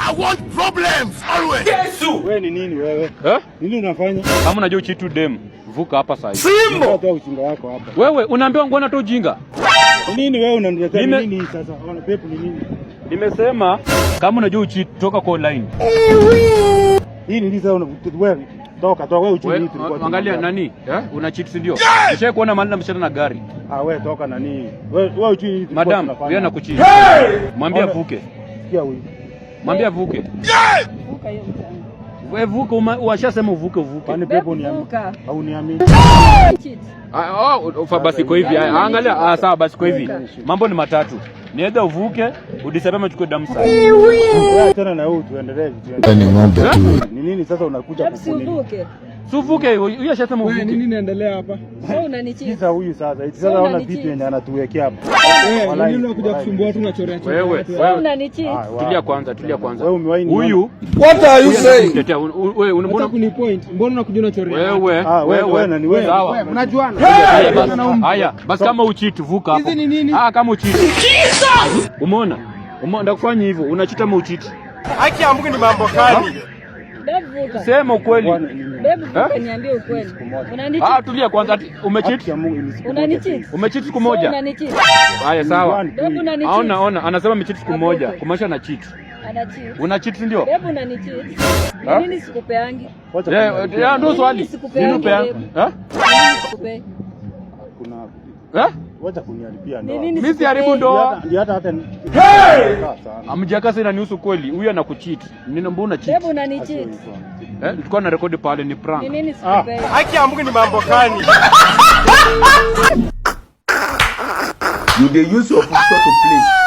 I want problems always. Yesu. Wewe ni nini wewe? Nini unafanya? Kama unajua uchitu dem, vuka hapa sasa. Simbo. Toa ujinga wako hapa. Wewe unaambiwa ngona toa ujinga. Nini wewe unaniletea nini sasa? Ona pepo ni nini? Nimesema kama unajua uchitu toka kwa online. Hii ni sasa wewe toka wewe uchini tulikuwa. Angalia nani? Una cheat si ndio? Kisha kuona mahali na mshana na gari. Wewe toka nani? Wewe uchini tulikuwa. Madam, wewe anakuchini. Mwambie avuke. Sikia huyu. Mwambie avuke. Vuka hiyo mtani. Wewe vuka, washasema uvuke. Kwani pepo ni au niamini? Basi kwa hivi. Angalia, sawa basi kwa hivi. Mambo ni matatu. Nienda uvuke, udisema chukue damu sasa. Wewe tena na wewe tuendelee. Ni ng'ombe tu. Ni nini sasa unakuja kufuni? Suvuke, huyu ashasema uvuke. Nini inaendelea hapa? Wewe unanichia. Sasa huyu sasa unaona vitu yenye anatuwekea hapa. Nini unakuja kusumbua tu unachorea chorea. Wewe unanichia. Tulia kwanza. Wewe umewahi nini? Huyu What are you saying? Wewe unataka kuni point. Mbona unakuja unachorea? Wewe na ni wewe. Sawa. Unajuana. Haya, basi kama ucheat vuka hapo. Hizi ni nini? Kama ucheat. Umeona? Ndakufanya hivyo, unachita ama ucheat? Haki ya Mungu ni mambo gani? Vuka. Sema ukweli. Vuka niambie ukweli. Unanicheat. Tulia kwanza. Umecheat? Unanicheat. Umecheat siku moja? Unanicheat. Haya sawa. Unanicheat. Anasema amecheat siku moja. Kumaanisha na cheat. Anacheat. Una cheat ndio? Unanicheat. Nini sikupeangi? Ndio swali. Nini upeangi? Sikupe. Kuna wacha kuniharibia ndoa. Mimi si haribu ndoa. Ndio hata Amjakasa inanihusu kweli. Huyu anakucheat. Nini mbona cheat? Unanicheat. Tulikuwa na rekodi pale ni prank. Nini sikupe? Haki ya Mungu ni mambo gani? You dey use your picture to play.